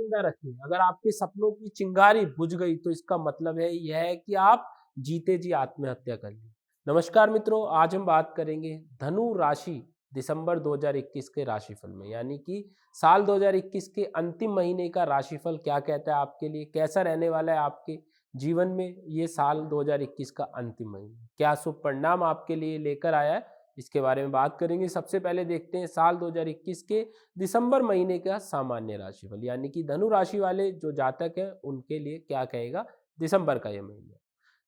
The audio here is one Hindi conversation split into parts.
जिंदा रखें। अगर आपके सपनों की चिंगारी बुझ गई तो इसका मतलब है यह है कि आप जीते जी आत्महत्या कर ली। नमस्कार मित्रों, आज हम बात करेंगे धनु राशि दिसंबर 2021 के राशिफल में, यानी कि साल 2021 के अंतिम महीने का राशिफल क्या कहता है आपके लिए, कैसा रहने वाला है आपके जीवन में ये साल 2021 का अंतिम महीना, क्या शुभ परिणाम आपके लिए लेकर आया है, इसके बारे में बात करेंगे। सबसे पहले देखते हैं साल 2021 के दिसंबर महीने का सामान्य राशिफल, यानी कि धनु राशि वाले जो जातक हैं उनके लिए क्या कहेगा दिसंबर का यह महीना।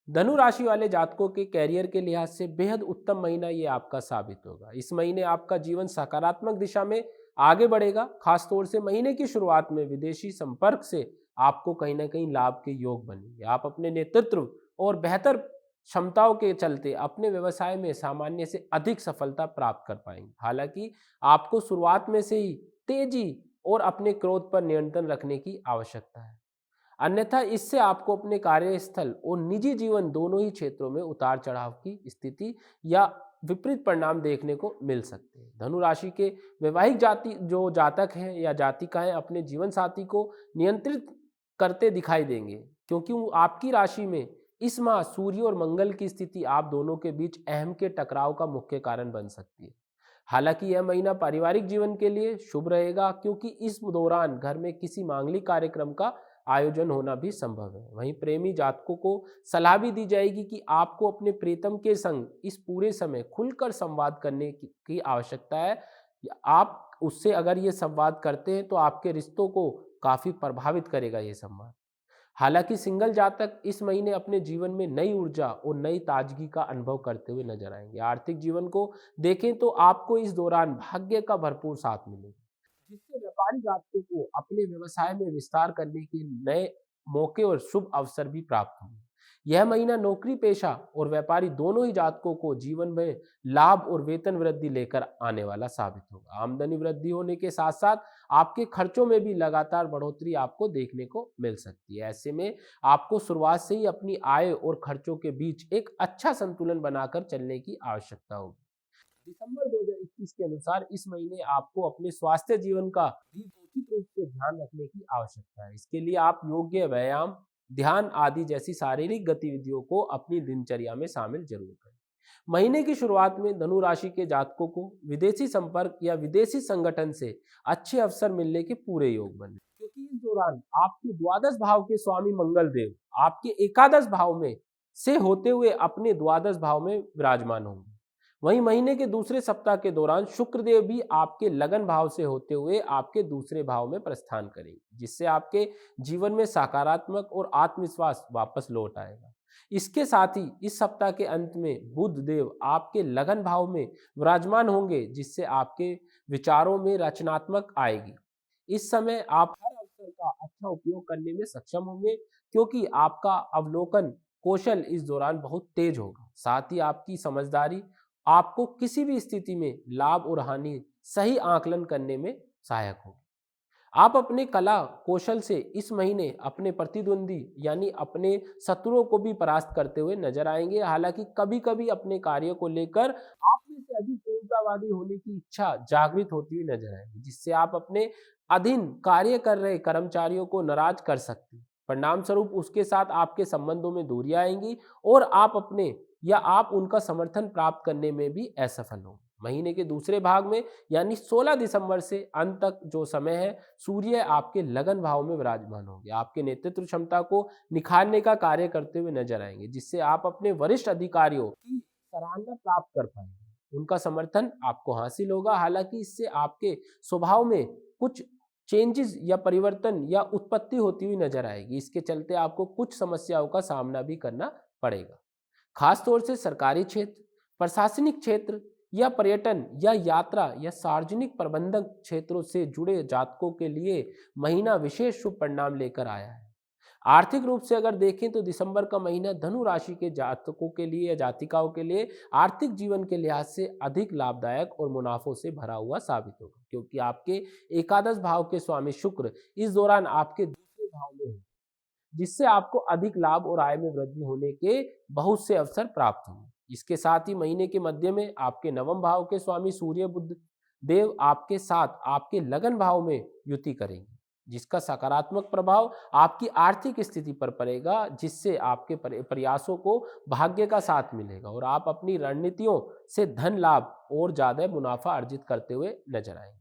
धनु राशि वाले जातकों के कैरियर के लिहाज से बेहद उत्तम महीना ये आपका साबित होगा। इस महीने आपका जीवन सकारात्मक दिशा में आगे बढ़ेगा। खासतौर से महीने की शुरुआत में विदेशी संपर्क से आपको कहीं ना कहीं लाभ के योग बनेंगे। आप अपने नेतृत्व और बेहतर क्षमताओं के चलते अपने व्यवसाय में सामान्य से अधिक सफलता प्राप्त कर पाएंगे। हालांकि आपको शुरुआत में से ही तेजी और अपने क्रोध पर नियंत्रण रखने की आवश्यकता है, अन्यथा इससे आपको अपने कार्यस्थल और निजी जीवन दोनों ही क्षेत्रों में उतार चढ़ाव की स्थिति या विपरीत परिणाम देखने को मिल सकते हैं। धनु राशि के वैवाहिक जाति जो जातक हैं या जातिकाएं अपने जीवन साथी को नियंत्रित करते दिखाई देंगे, क्योंकि आपकी राशि में इस माह सूर्य और मंगल की स्थिति आप दोनों के बीच अहम के टकराव का मुख्य कारण बन सकती है। हालांकि यह महीना पारिवारिक जीवन के लिए शुभ रहेगा, क्योंकि इस दौरान घर में किसी मांगलिक कार्यक्रम का आयोजन होना भी संभव है। वहीं प्रेमी जातकों को सलाह भी दी जाएगी कि आपको अपने प्रीतम के संग इस पूरे समय खुलकर संवाद करने की आवश्यकता है। आप उससे अगर ये संवाद करते हैं तो आपके रिश्तों को काफी प्रभावित करेगा ये संवाद। हालांकि सिंगल जातक इस महीने अपने जीवन में नई ऊर्जा और नई ताजगी का अनुभव करते हुए नजर आएंगे। आर्थिक जीवन को देखें तो आपको इस दौरान भाग्य का भरपूर साथ मिलेगा, जिससे व्यापारी जातकों को अपने व्यवसाय में विस्तार करने के नए मौके और शुभ अवसर भी प्राप्त होंगे। यह महीना नौकरी पेशा और व्यापारी दोनों ही जातकों को जीवन में लाभ और वेतन वृद्धि लेकर आने वाला साबित होगा। आमदनी वृद्धि होने के साथ साथ आपके खर्चों में भी लगातार बढ़ोतरी आपको देखने को मिल सकती है। ऐसे में आपको शुरुआत से ही अपनी आय और खर्चों के बीच एक अच्छा संतुलन बनाकर चलने की आवश्यकता होगी। दिसंबर 2021 के अनुसार इस महीने आपको अपने स्वास्थ्य जीवन का भी उचित रूप से ध्यान रखने की आवश्यकता है। इसके लिए आप योग्य व्यायाम, ध्यान आदि जैसी शारीरिक गतिविधियों को अपनी दिनचर्या में शामिल जरूर करें। महीने की शुरुआत में धनु राशि के जातकों को विदेशी संपर्क या विदेशी संगठन से अच्छे अवसर मिलने के पूरे योग बने, क्योंकि इस दौरान आपके द्वादश भाव के स्वामी मंगल देव आपके एकादश भाव में से होते हुए अपने द्वादश भाव में विराजमान होंगे। वहीं महीने के दूसरे सप्ताह के दौरान शुक्रदेव भी आपके लगन भाव से होते हुए आपके दूसरे भाव में प्रस्थान करेंगे, जिससे आपके जीवन में सकारात्मक और आत्मविश्वास वापस लौट आएगा। इसके साथ ही इस सप्ताह के अंत में बुध देव आपके लगन भाव में विराजमान होंगे, जिससे आपके विचारों में रचनात्मक आएगी। इस समय आप हर अवसर का अच्छा उपयोग करने में सक्षम होंगे, क्योंकि आपका अवलोकन कौशल इस दौरान बहुत तेज होगा। साथ ही आपकी समझदारी आपको किसी भी स्थिति में लाभ और हानि सही आकलन करने में सहायक होगी। आप अपने कला कौशल से इस महीने अपने प्रतिद्वंदी यानी अपने शत्रुओं को भी परास्त करते हुए नजर आएंगे। हालांकि कभी कभी अपने कार्य को लेकर आप में से अधिक ऊर्जावादी होने की इच्छा जागृत होती हुई नजर आएगी, जिससे आप अपने अधीन कार्य कर रहे कर्मचारियों को नाराज कर सकते हैं। परिणाम स्वरूप उसके साथ आपके संबंधों में दूरियां आएंगी और आप उनका समर्थन प्राप्त करने में भी असफल होंगे। महीने के दूसरे भाग में यानी 16 दिसंबर से अंत तक जो समय है, सूर्य आपके लगन भाव में विराजमान होंगे, आपके नेतृत्व क्षमता को निखारने का कार्य करते हुए नजर आएंगे, जिससे आप अपने वरिष्ठ अधिकारियों की सराहना प्राप्त कर पाएंगे, उनका समर्थन आपको हासिल होगा। हालांकि इससे आपके स्वभाव में कुछ चेंजेस या परिवर्तन या उत्पत्ति होती हुई नजर आएगी। इसके चलते आपको कुछ समस्याओं का सामना भी करना पड़ेगा। खासतौर से सरकारी क्षेत्र, प्रशासनिक क्षेत्र या पर्यटन या यात्रा या सार्वजनिक प्रबंधक क्षेत्रों से जुड़े जातकों के लिए महीना विशेष शुभ परिणाम लेकर आया है। आर्थिक रूप से अगर देखें तो दिसंबर का महीना धनु राशि के जातकों के लिए या जातिकाओं के लिए आर्थिक जीवन के लिहाज से अधिक लाभदायक और मुनाफों से भरा हुआ साबित होगा, क्योंकि आपके एकादश भाव के स्वामी शुक्र इस दौरान आपके दूसरे भाव में होंगे, जिससे आपको अधिक लाभ और आय में वृद्धि होने के बहुत से अवसर प्राप्त होंगे। इसके साथ ही महीने के मध्य में आपके नवम भाव के स्वामी सूर्य बुध देव आपके साथ आपके लगन भाव में युति करेंगे, जिसका सकारात्मक प्रभाव आपकी आर्थिक स्थिति पर पड़ेगा, जिससे आपके प्रयासों को भाग्य का साथ मिलेगा और आप अपनी रणनीतियों से धन लाभ और ज्यादा मुनाफा अर्जित करते हुए नजर आएंगे।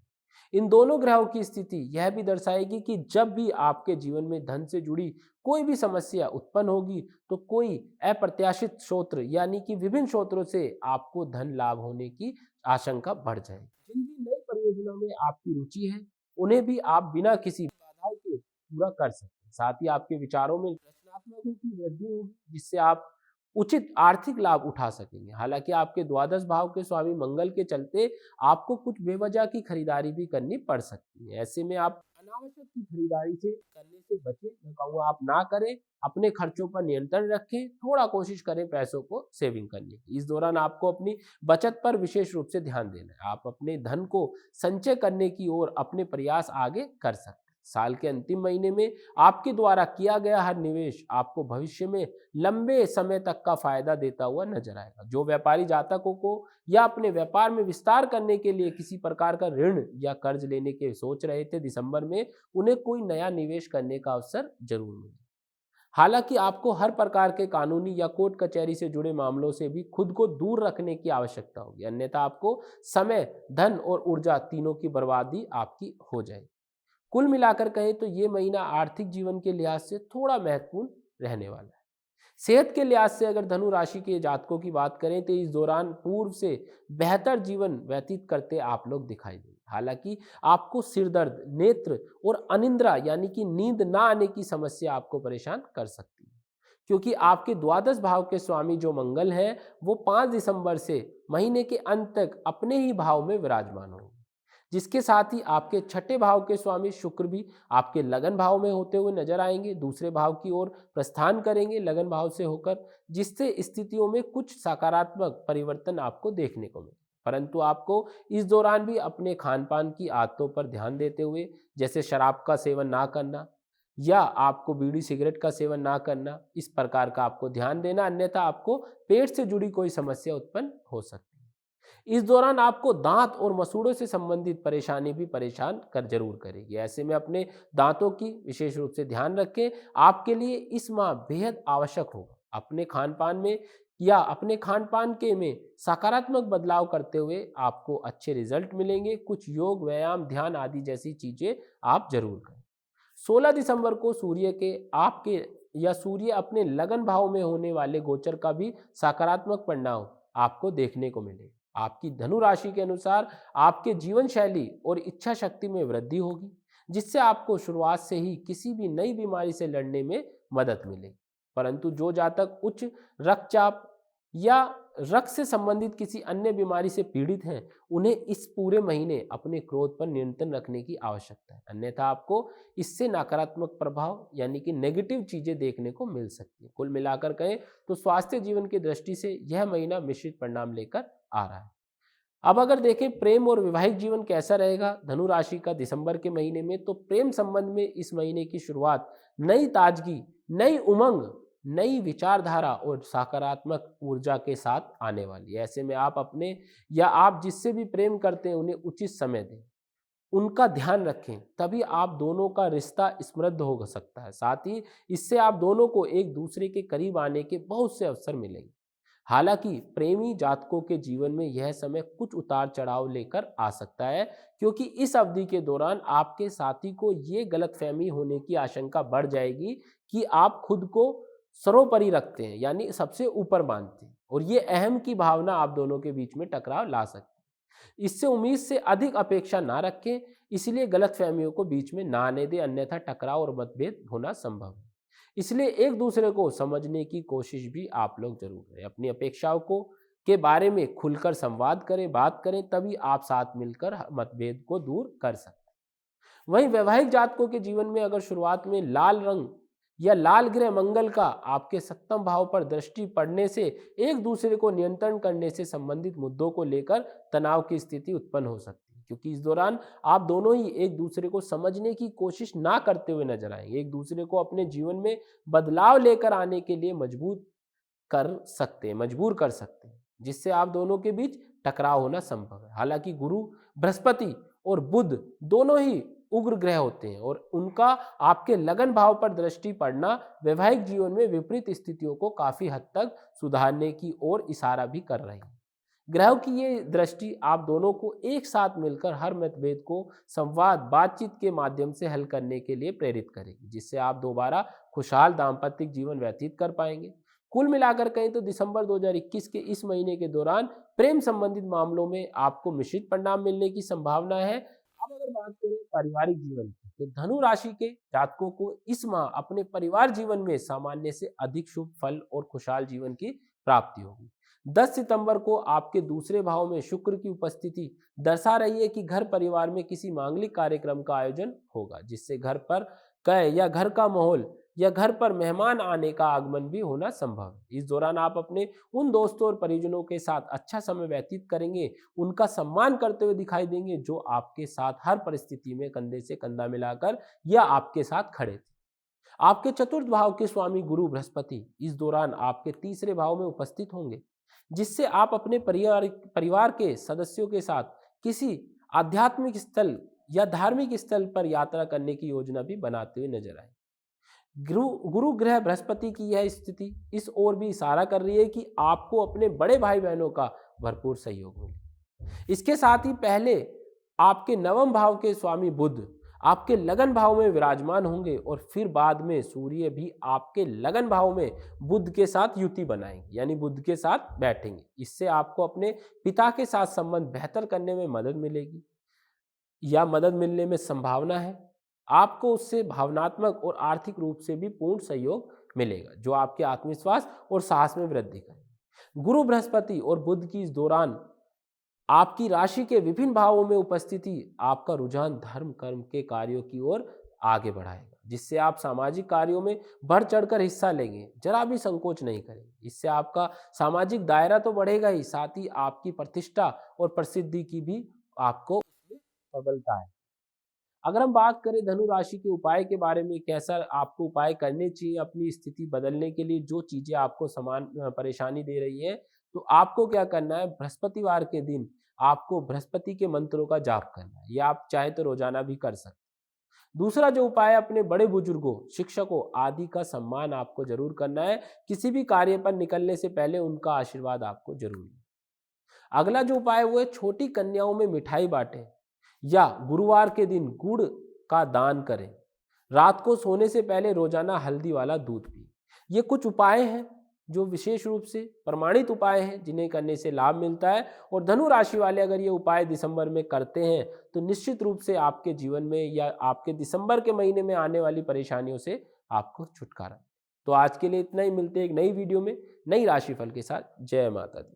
इन दोनों ग्रहों की स्थिति यह भी दर्शाएगी कि जब भी आपके जीवन में धन से जुड़ी कोई भी समस्या उत्पन्न होगी तो कोई अप्रत्याशित स्रोत यानी कि विभिन्न स्रोतों से आपको धन लाभ होने की आशंका बढ़ जाएगी। जिन भी नई परियोजनाओं में आपकी रुचि है उन्हें भी आप बिना किसी बाधाओं के पूरा कर सकते हैं। साथ ही आपके विचारों में रचनात्मकता की वृद्धि होगी, जिससे आप उचित आर्थिक लाभ उठा सकेंगे। हालांकि आपके द्वादश भाव के स्वामी मंगल के चलते आपको कुछ बेवजह की खरीदारी भी करनी पड़ सकती है। ऐसे में आप अनावश्यक की खरीदारी से करने से बचें। मैं कहूँगा आप ना करें, अपने खर्चों पर नियंत्रण रखें, थोड़ा कोशिश करें पैसों को सेविंग करने की। इस दौरान आपको अपनी बचत पर विशेष रूप से ध्यान देना है। आप अपने धन को संचय करने की ओर अपने प्रयास आगे कर सकते हैं। साल के अंतिम महीने में आपके द्वारा किया गया हर निवेश आपको भविष्य में लंबे समय तक का फायदा देता हुआ नजर आएगा। जो व्यापारी जातकों को या अपने व्यापार में विस्तार करने के लिए किसी प्रकार का ऋण या कर्ज लेने के सोच रहे थे, दिसंबर में उन्हें कोई नया निवेश करने का अवसर जरूर मिले। हालांकि आपको हर प्रकार के कानूनी या कोर्ट कचहरी से जुड़े मामलों से भी खुद को दूर रखने की आवश्यकता होगी, अन्यथा आपको समय, धन और ऊर्जा तीनों की बर्बादी आपकी हो जाएगी। कुल मिलाकर कहें तो ये महीना आर्थिक जीवन के लिहाज से थोड़ा महत्वपूर्ण रहने वाला है। सेहत के लिहाज से अगर धनु राशि के जातकों की बात करें तो इस दौरान पूर्व से बेहतर जीवन व्यतीत करते आप लोग दिखाई देंगे। हालांकि आपको सिर दर्द, नेत्र और अनिद्रा यानी कि नींद ना आने की समस्या आपको परेशान कर सकती है, क्योंकि आपके द्वादश भाव के स्वामी जो मंगल हैं वो 5 दिसंबर से महीने के अंत तक अपने ही भाव में विराजमान होंगे, जिसके साथ ही आपके छठे भाव के स्वामी शुक्र भी आपके लगन भाव में होते हुए नजर आएंगे, दूसरे भाव की ओर प्रस्थान करेंगे लगन भाव से होकर, जिससे स्थितियों में कुछ सकारात्मक परिवर्तन आपको देखने को मिले। परंतु आपको इस दौरान भी अपने खान पान की आदतों पर ध्यान देते हुए, जैसे शराब का सेवन ना करना या आपको बीड़ी सिगरेट का सेवन ना करना, इस प्रकार का आपको ध्यान देना, अन्यथा आपको पेट से जुड़ी कोई समस्या उत्पन्न हो सकती है। इस दौरान आपको दांत और मसूड़ों से संबंधित परेशानी भी परेशान कर जरूर करेगी। ऐसे में अपने दांतों की विशेष रूप से ध्यान रखें। आपके लिए इस माह बेहद आवश्यक होगा अपने खान पान में या अपने खान पान के में सकारात्मक बदलाव करते हुए आपको अच्छे रिजल्ट मिलेंगे। कुछ योग, व्यायाम, ध्यान आदि जैसी चीजें आप जरूर करें। 16 दिसंबर को सूर्य के आपके या सूर्य अपने लगन भाव में होने वाले गोचर का भी सकारात्मक परिणाम आपको देखने को मिलेगा। आपकी धनु राशि के अनुसार आपके जीवन शैली और इच्छा शक्ति में वृद्धि होगी, जिससे आपको शुरुआत से ही किसी भी नई बीमारी से लड़ने में मदद मिलेगी। परंतु जो जातक उच्च रक्तचाप या रक्त से संबंधित किसी अन्य बीमारी से पीड़ित हैं, उन्हें इस पूरे महीने अपने क्रोध पर नियंत्रण रखने की आवश्यकता है, अन्यथा आपको इससे नकारात्मक प्रभाव यानी कि नेगेटिव चीजें देखने को मिल सकती है। कुल मिलाकर कहें तो स्वास्थ्य जीवन की दृष्टि से यह महीना मिश्रित परिणाम लेकर आ रहा है। अब अगर देखें प्रेम और वैवाहिक जीवन कैसा रहेगा धनु राशि का दिसंबर के महीने में, तो प्रेम संबंध में इस महीने की शुरुआत नई ताजगी, नई उमंग, नई विचारधारा और सकारात्मक ऊर्जा के साथ आने वाली है। ऐसे में आप अपने या आप जिससे भी प्रेम करते हैं उन्हें उचित समय दें, उनका ध्यान रखें, तभी आप दोनों का रिश्ता समृद्ध हो सकता है। साथ ही इससे आप दोनों को एक दूसरे के करीब आने के बहुत से अवसर मिलेंगे। हालांकि प्रेमी जातकों के जीवन में यह समय कुछ उतार चढ़ाव लेकर आ सकता है, क्योंकि इस अवधि के दौरान आपके साथी को ये गलतफहमी होने की आशंका बढ़ जाएगी कि आप खुद को सर्वोपरि रखते हैं, यानी सबसे ऊपर मानते हैं, और ये अहम की भावना आप दोनों के बीच में टकराव ला सकती है। इससे उम्मीद से अधिक अपेक्षा ना रखें, इसलिए गलतफहमियों को बीच में ना आने दें, अन्यथा टकराव और मतभेद होना संभव है। इसलिए एक दूसरे को समझने की कोशिश भी आप लोग जरूर करें। अपनी अपेक्षाओं को के बारे में खुलकर संवाद करें, बात करें, तभी आप साथ मिलकर मतभेद को दूर कर सकते हैं। वहीं वैवाहिक जातकों के जीवन में अगर शुरुआत में लाल रंग या लाल ग्रह मंगल का आपके सप्तम भाव पर दृष्टि पड़ने से एक दूसरे को नियंत्रण करने से संबंधित मुद्दों को लेकर तनाव की स्थिति उत्पन्न हो सकती है, क्योंकि इस दौरान आप दोनों ही एक दूसरे को समझने की कोशिश ना करते हुए नजर आएंगे। एक दूसरे को अपने जीवन में बदलाव लेकर आने के लिए मजबूर कर सकते हैं, जिससे आप दोनों के बीच टकराव होना संभव है। हालांकि गुरु, बृहस्पति और बुध दोनों ही उग्र ग्रह होते हैं और उनका आपके लगन भाव पर दृष्टि पड़ना वैवाहिक जीवन में विपरीत स्थितियों को काफी हद तक सुधारने की ओर इशारा भी कर रही है। ग्रहों की ये दृष्टि आप दोनों को एक साथ मिलकर हर मतभेद को संवाद बातचीत के माध्यम से हल करने के लिए प्रेरित करेगी, जिससे आप दोबारा खुशहाल दाम्पत्य जीवन व्यतीत कर पाएंगे। कुल मिलाकर कहें तो दिसंबर 2021 के इस महीने के दौरान प्रेम संबंधित मामलों में आपको मिश्रित परिणाम मिलने की संभावना है। अब अगर बात करें पारिवारिक जीवन की, तो धनु राशि के जातकों को इस माह अपने परिवार जीवन में सामान्य से अधिक शुभ फल और खुशहाल जीवन की प्राप्ति होगी। 10 सितंबर को आपके दूसरे भाव में शुक्र की उपस्थिति दर्शा रही है कि घर परिवार में किसी मांगलिक कार्यक्रम का आयोजन होगा, जिससे घर पर कहे या घर का माहौल या घर पर मेहमान आने का आगमन भी होना संभव है। इस दौरान आप अपने उन दोस्तों और परिजनों के साथ अच्छा समय व्यतीत करेंगे, उनका सम्मान करते हुए दिखाई देंगे जो आपके साथ हर परिस्थिति में कंधे से कंधा मिलाकर या आपके साथ खड़े थे। आपके चतुर्थ भाव के स्वामी गुरु बृहस्पति इस दौरान आपके तीसरे भाव में उपस्थित होंगे, जिससे आप अपने परिवार के सदस्यों के साथ किसी आध्यात्मिक स्थल या धार्मिक स्थल पर यात्रा करने की योजना भी बनाते हुए नजर आए। गुरु ग्रह बृहस्पति की यह स्थिति इस ओर भी इशारा कर रही है कि आपको अपने बड़े भाई बहनों का भरपूर सहयोग मिले। इसके साथ ही पहले आपके नवम भाव के स्वामी बुध आपके लगन भाव में विराजमान होंगे और फिर बाद में सूर्य भी आपके लगन भाव में बुध के साथ युति बनाएंगे, यानी बुध के साथ बैठेंगे। इससे आपको अपने पिता के साथ संबंध बेहतर करने में मदद मिलेगी या मदद मिलने में संभावना है। आपको उससे भावनात्मक और आर्थिक रूप से भी पूर्ण सहयोग मिलेगा, जो आपके आत्मविश्वास और साहस में वृद्धि करेगा। गुरु बृहस्पति और बुध की इस दौरान आपकी राशि के विभिन्न भावों में उपस्थिति आपका रुझान धर्म कर्म के कार्यों की ओर आगे बढ़ाएगा, जिससे आप सामाजिक कार्यों में बढ़ चढ़कर हिस्सा लेंगे, जरा भी संकोच नहीं करेंगे। इससे आपका सामाजिक दायरा तो बढ़ेगा ही, साथ ही आपकी प्रतिष्ठा और प्रसिद्धि की भी आपको प्रबलता है। अगर हम बात करें धनु राशि के उपाय के बारे में, कैसा आपको उपाय करने चाहिए अपनी स्थिति बदलने के लिए, जो चीजें आपको समान परेशानी दे रही है, तो आपको क्या करना है, बृहस्पतिवार के दिन आपको बृहस्पति के मंत्रों का जाप करना है, या आप चाहे तो रोजाना भी कर सकते हैं। दूसरा जो उपाय है, अपने बड़े बुजुर्गों शिक्षकों आदि का सम्मान आपको जरूर करना है। किसी भी कार्य पर निकलने से पहले उनका आशीर्वाद आपको जरूर लेना। अगला जो उपाय है वो है छोटी कन्याओं में मिठाई बांटें या गुरुवार के दिन गुड़ का दान करें। रात को सोने से पहले रोजाना हल्दी वाला दूध पिए। ये कुछ उपाय हैं जो विशेष रूप से प्रमाणित उपाय हैं, जिन्हें करने से लाभ मिलता है। और धनु राशि वाले अगर ये उपाय दिसंबर में करते हैं तो निश्चित रूप से आपके जीवन में या आपके दिसंबर के महीने में आने वाली परेशानियों से आपको छुटकारा। तो आज के लिए इतना ही, मिलते हैं एक नई वीडियो में नई राशिफल के साथ। जय माता दी।